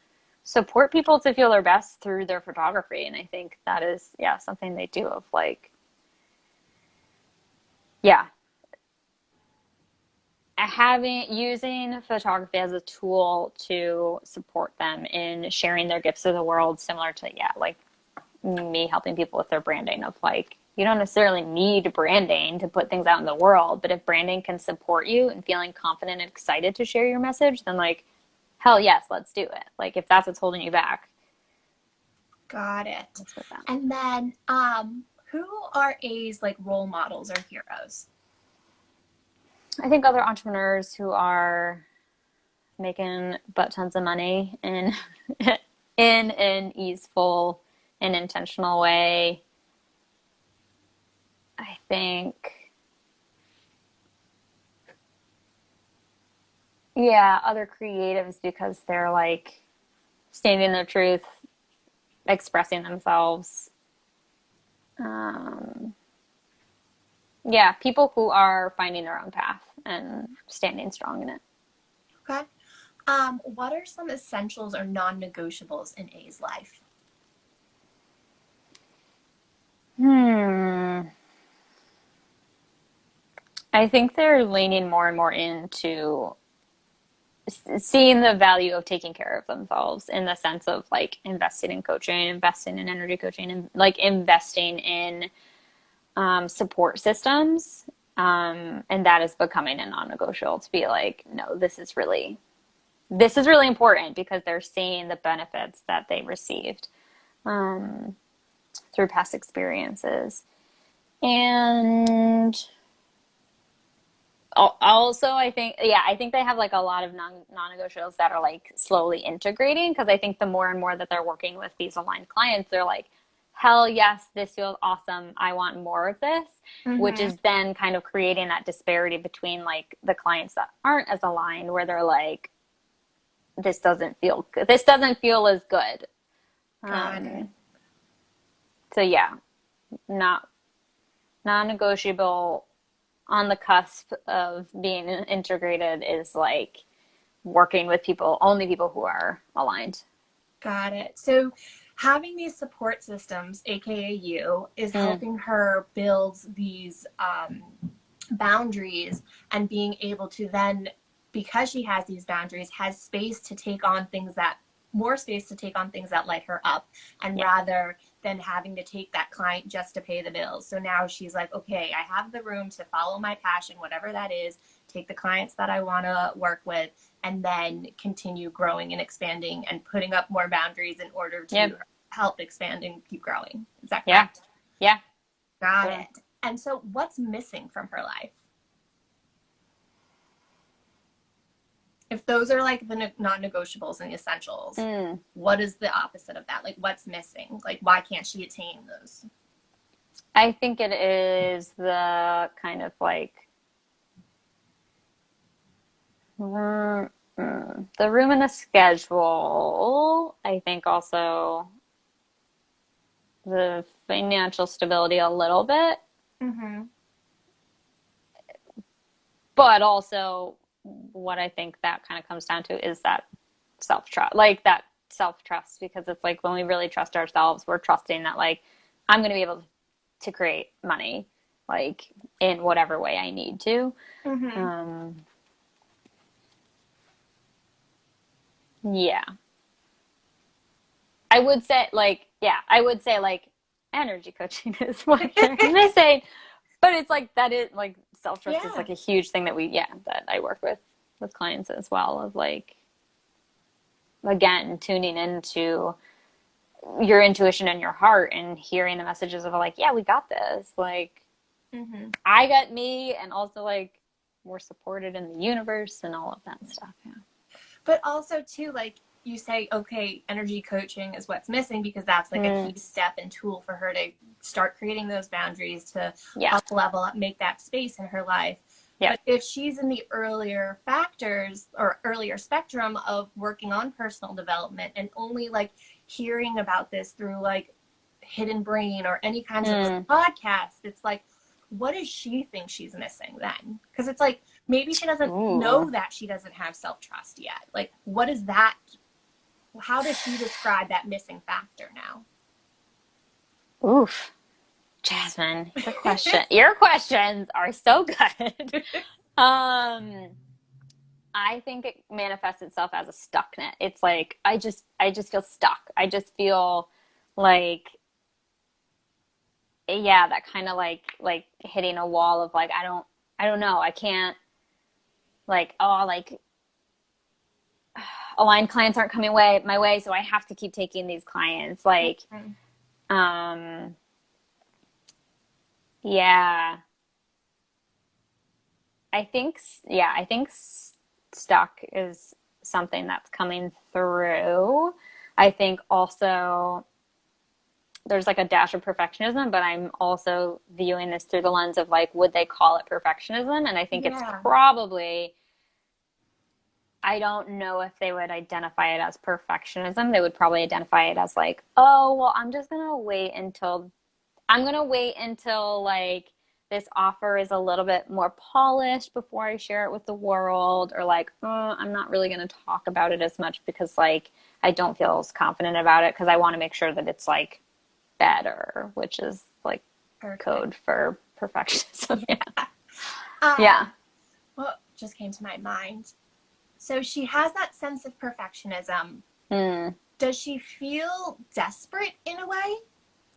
support people to feel their best through their photography. And I think that is, yeah, something they do of like, yeah, using photography as a tool to support them in sharing their gifts to the world, similar to, yeah, like me helping people with their branding of like, you don't necessarily need branding to put things out in the world, but if branding can support you and feeling confident and excited to share your message, then like, hell yes, let's do it. Like if that's what's holding you back. Got it. And then who are A's like role models or heroes? I think other entrepreneurs who are making butt tons of money in an easeful and intentional way. I think, yeah, other creatives because they're like standing their truth, expressing themselves. Yeah, people who are finding their own path and standing strong in it. Okay. What are some essentials or non-negotiables in A's life? I think they're leaning more and more into seeing the value of taking care of themselves in the sense of like investing in coaching, investing in energy coaching, and like investing in support systems. And that is becoming a non-negotiable to be like, no, this is really important because they're seeing the benefits that they received through past experiences. And also, I think they have like a lot of non-negotiables that are like slowly integrating because I think the more and more that they're working with these aligned clients, they're like, hell yes, this feels awesome. I want more of this, which is then kind of creating that disparity between like the clients that aren't as aligned where they're like, this doesn't feel good. This doesn't feel as good. So yeah, not non-negotiable on the cusp of being integrated is like working with only people who are aligned. Got it. So having these support systems, aka you, is helping her build these boundaries and being able to then, because she has these boundaries, has more space to take on things that light her up, and rather than having to take that client just to pay the bills. So now she's like, okay, I have the room to follow my passion, whatever that is, take the clients that I want to work with, and then continue growing and expanding and putting up more boundaries in order to help expand and keep growing. Is that correct? Yeah. Got it. And so what's missing from her life? If those are like the non-negotiables and the essentials, what is the opposite of that? Like what's missing? Like why can't she attain those? I think it is the kind of like the room and the schedule. I think also the financial stability a little bit. But also what I think that kind of comes down to is that self-trust, because it's like when we really trust ourselves, we're trusting that like I'm going to be able to create money like in whatever way I need to. Yeah. I would say like energy coaching is what I'm saying, but it's like that is like self-trust is like a huge thing that that I work with clients as well of like, again, tuning into your intuition and your heart and hearing the messages of like, yeah, we got this. Like, I got me, and also like we're supported in the universe and all of that stuff. Yeah. But also too, like you say, okay, energy coaching is what's missing because that's like a key step and tool for her to start creating those boundaries to up level up, make that space in her life. But if she's in the earlier factors or earlier spectrum of working on personal development and only like hearing about this through like Hidden Brain or any kinds of podcasts, it's like, what does she think she's missing then? Because it's like, maybe she doesn't know that she doesn't have self-trust yet. Like, what is that? How does she describe that missing factor now? Oof. Jasmine, your questions are so good. I think it manifests itself as a stuckness. It's like I just feel stuck. I just feel like that kind of like hitting a wall of like I don't know. I can't like aligned clients aren't coming my way, so I have to keep taking these clients. Like yeah. I think stuck is something that's coming through. I think also there's like a dash of perfectionism, but I'm also viewing this through the lens of like, would they call it perfectionism? And I think it's probably, I don't know if they would identify it as perfectionism. They would probably identify it as like, oh, well, I'm going to wait until like this offer is a little bit more polished before I share it with the world, or like, I'm not really going to talk about it as much because like I don't feel as confident about it because I want to make sure that it's like better, which is like code for perfectionism. Yeah. Well, just came to my mind. So she has that sense of perfectionism. Does she feel desperate in a way?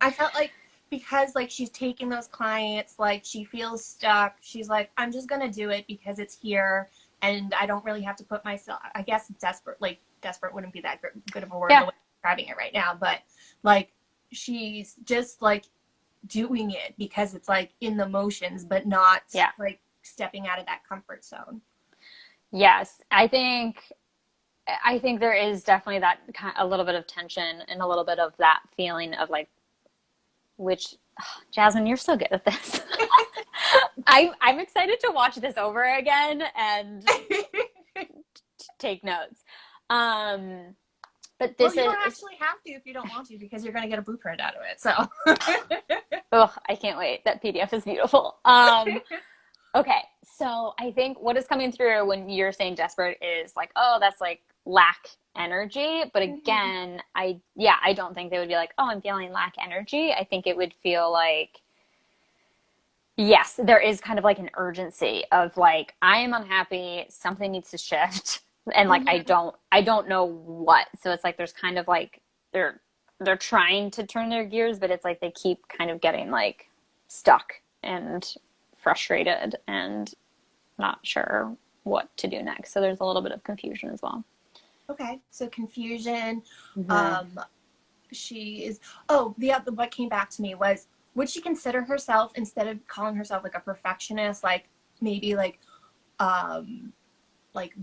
I felt like because like she's taking those clients, like she feels stuck. She's like, I'm just going to do it because it's here and I don't really have to put myself, I guess desperate wouldn't be that good of a word the way I'm describing it right now, but like she's just like doing it because it's like in the motions, but not like stepping out of that comfort zone. Yes. I think there is definitely that a little bit of tension and a little bit of that feeling of like, Jasmine, you're so good at this. I'm excited to watch this over again and take notes. But this you don't actually have to if you don't want to, because you're going to get a blueprint out of it. So, I can't wait. That PDF is beautiful. Okay, so I think what is coming through when you're saying desperate is like, oh, that's like lack energy. But again, I don't think they would be like, oh, I'm feeling lack energy. I think it would feel like, yes, there is kind of like an urgency of like, I am unhappy, something needs to shift. And like, I don't know what. So it's like, there's kind of like, they're trying to turn their gears, but it's like, they keep kind of getting like stuck and frustrated and not sure what to do next. So there's a little bit of confusion as well. Okay. So confusion. She is, what came back to me was, would she consider herself, instead of calling herself like a perfectionist, like maybe like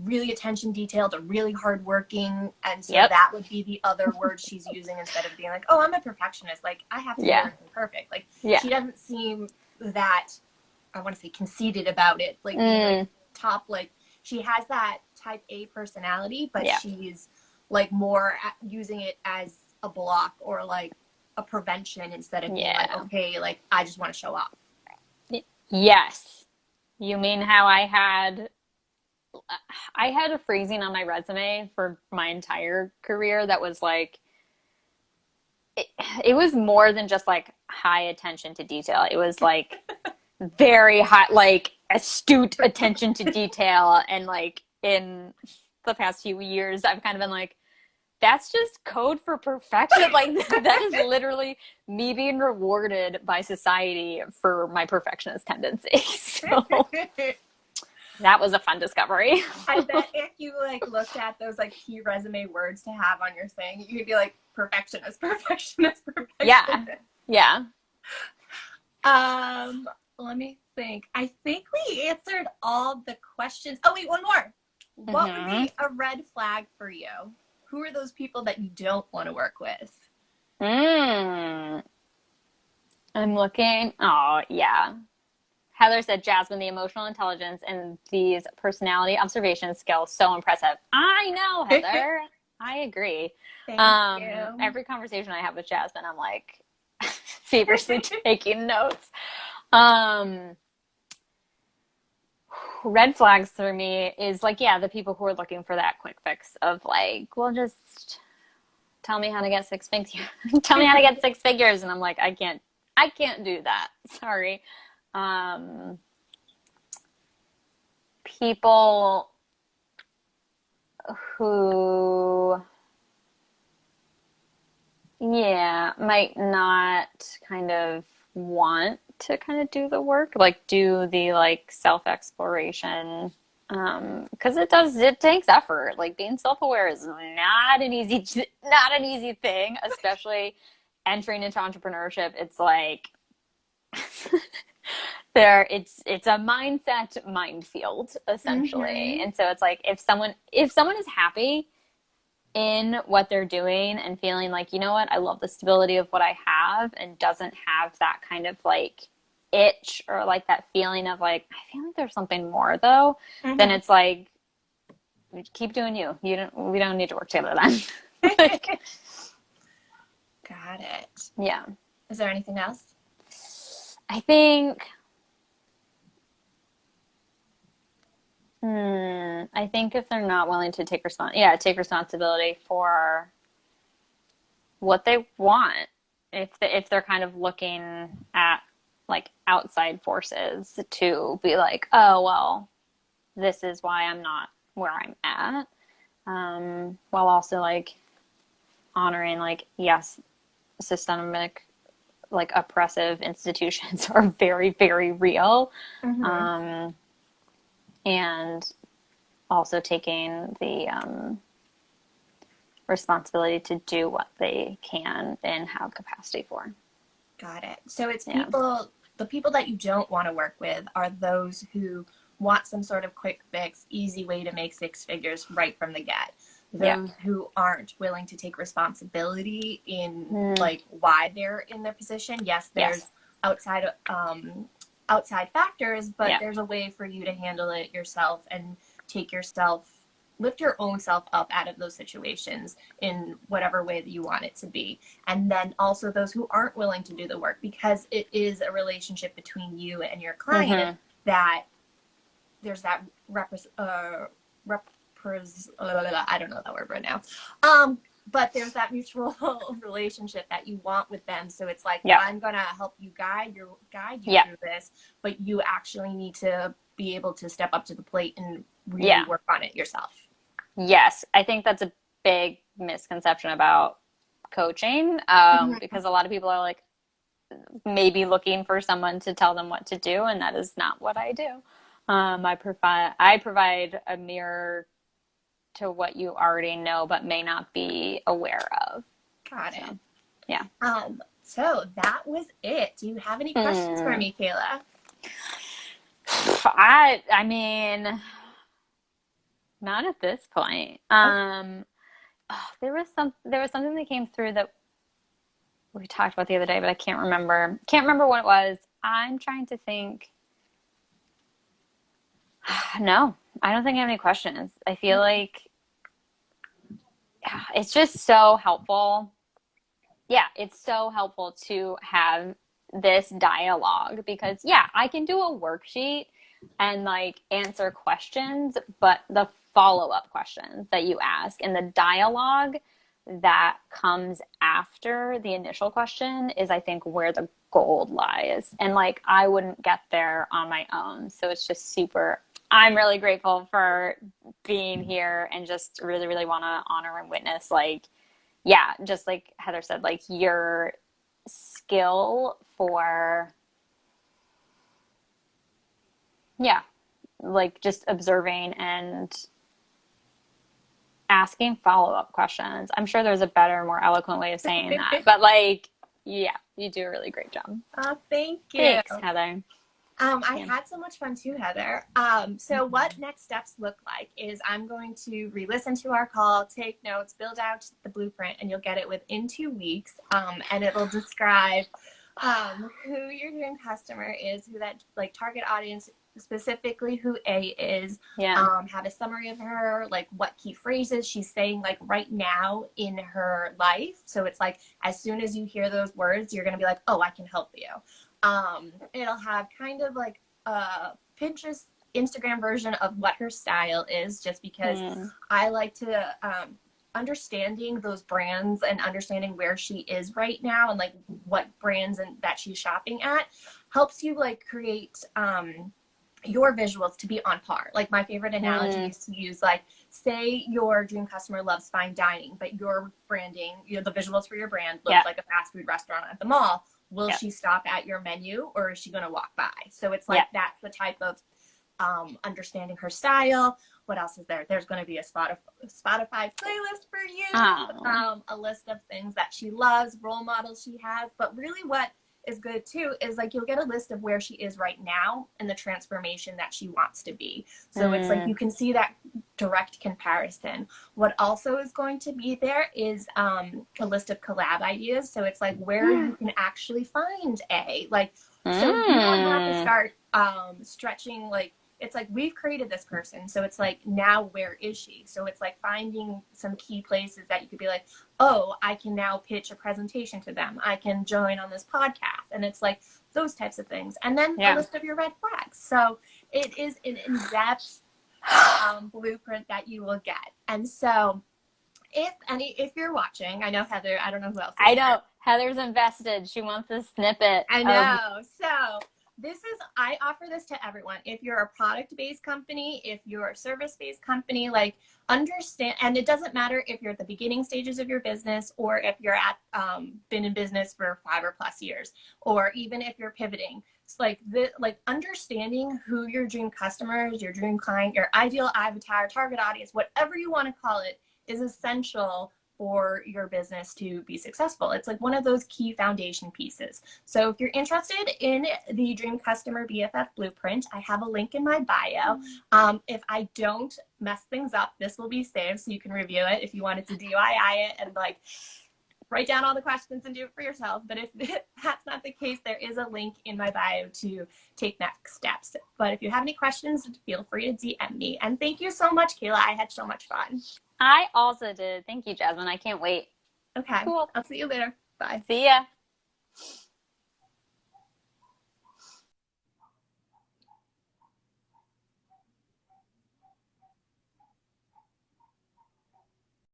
really attention detailed or really hardworking, and so that would be the other word she's using instead of being like, oh, I'm a perfectionist, like I have to do everything perfect. Like she doesn't seem that, I want to say, conceited about it, like being like top, like she has that type A personality, but she's like more using it as a block or like a prevention instead of being like, okay, like I just want to show off. Yes. You mean how I had a phrasing on my resume for my entire career that was like, it was more than just like high attention to detail. It was like very high, like astute attention to detail. And like in the past few years, I've kind of been like, that's just code for perfection. Like that is literally me being rewarded by society for my perfectionist tendencies. So. That was a fun discovery. I bet if you like looked at those like key resume words to have on your thing, you'd be like perfectionist, perfectionist, Yeah. perfectionist. Yeah. Um, Let me think. I think we answered all the questions. Oh wait, one more. What would Hmm. be a red flag for you? Who are those people that you don't want to work with? Mm. I'm looking. Oh, yeah. Heather said, Jasmine, the emotional intelligence and these personality observation skills, so impressive. I know, Heather. I agree. Thank you. Every conversation I have with Jasmine, I'm like feverishly taking notes. Um, Red flags for me is like, yeah, the people who are looking for that quick fix of like, well, just tell me how to get six figures. Tell me how to get six figures. And I'm like, I can't do that. Sorry. Um, People who, yeah, might not kind of want to kind of do the work, like do the like self exploration. Because it takes effort. Like being self-aware is not an easy thing, especially entering into entrepreneurship. It's like it's a mindset minefield essentially. Mm-hmm. And so it's like if someone is happy in what they're doing and feeling like, you know what, I love the stability of what I have and doesn't have that kind of like itch or like that feeling of like, I feel like there's something more though, then Mm-hmm. it's like, keep doing you. We don't need to work together then. Like, Got it. yeah. Is there anything else? I think, I think if they're not willing to take responsibility for what they want, if they're kind of looking at like outside forces to be like, oh well, this is why I'm not where I'm at, while also like honoring like, yes, systemic like oppressive institutions are very very real, Mm-hmm. um, and also taking the responsibility to do what they can and have capacity for. Got it. So it's Yeah. the people that you don't want to work with are those who want some sort of quick fix, easy way to make six figures right from the get. Yeah. Those who aren't willing to take responsibility in Mm, like why they're in their position. Yes, yes. there's outside outside factors, but Yeah. there's a way for you to handle it yourself and take yourself lift your own self up out of those situations in whatever way that you want it to be. And then also those who aren't willing to do the work because it is a relationship between you and your client Mm-hmm. that there's that I don't know that word right now. But there's that mutual relationship that you want with them. So it's like, Yeah. I'm gonna help you guide you Yeah. through this, but you actually need to be able to step up to the plate and really Yeah. work on it yourself. Yes. I think that's a big misconception about coaching, Mm-hmm. because a lot of people are like maybe looking for someone to tell them what to do, and that is not what I do. I provide a mirror to what you already know but may not be aware of. Got it. So, yeah. So that was it. Do you have any questions for Hmm. me, Kayla? I mean, not at this point. Okay. There was something that came through that we talked about the other day, but I can't remember. Can't remember what it was. I'm trying to think. No, I don't think I have any questions. I feel like it's just so helpful. Yeah, it's so helpful to have this dialogue because, yeah, I can do a worksheet and like answer questions, but the follow up questions that you ask and the dialogue that comes after the initial question is, I think, where the gold lies. And like, I wouldn't get there on my own. So it's just super. I'm really grateful for being here and just really, really want to honor and witness like, yeah, just like Heather said, like your skill for, yeah, like just observing and asking follow-up questions. I'm sure there's a better, more eloquent way of saying that, but like, yeah, you do a really great job. Oh, thank you. Thanks, Heather. I Yeah. had so much fun too, Heather. So what next steps look like is I'm going to re-listen to our call, take notes, build out the blueprint, and you'll get it within 2 weeks. And it'll describe who your dream customer is, who that like target audience, specifically who A is, Yeah. have a summary of her, like what key phrases she's saying like right now in her life. So it's like as soon as you hear those words, you're gonna be like, oh, I can help you. It'll have kind of like a Pinterest, Instagram version of what her style is, just because I like to understanding those brands and understanding where she is right now and like what brands and that she's shopping at helps you like create your visuals to be on par. Like my favorite analogy is to use like, say your dream customer loves fine dining, but your branding, you know, the visuals for your brand look like a fast food restaurant at the mall. Will she stop at your menu or is she going to walk by? So it's like that's the type of understanding her style. What else is there? There's going to be a Spotify playlist for you, a list of things that she loves, role models she has. But really what is good too is like you'll get a list of where she is right now and the transformation that she wants to be. So it's like you can see that direct comparison. What also is going to be there is a list of collab ideas. So it's like where you can actually find like so you don't have to start stretching like it's like we've created this person, so it's like now where is she? So it's like finding some key places that you could be like, oh, I can now pitch a presentation to them, I can join on this podcast, and it's like those types of things. And then a list of your red flags. So it is an in-depth blueprint that you will get. And so if you're watching, I know Heather, I don't know who else I know Heather's invested, she wants a snippet. I know. So I offer this to everyone. If you're a product-based company, if you're a service-based company, like understand, and it doesn't matter if you're at the beginning stages of your business or if you're at, been in business for 5 or plus years, or even if you're pivoting. It's like understanding who your dream customers, your dream client, your ideal avatar, target audience, whatever you want to call it, is essential for your business to be successful. It's like one of those key foundation pieces. So if you're interested in the Dream Customer BFF Blueprint, I have a link in my bio. If I don't mess things up, this will be saved so you can review it if you wanted to DIY it and like write down all the questions and do it for yourself. But if that's not the case, there is a link in my bio to take next steps. But if you have any questions, feel free to DM me. And thank you so much, Kayla. I had so much fun. I also did. Thank you, Jasmine. I can't wait. Okay. Cool. I'll see you later. Bye. See ya.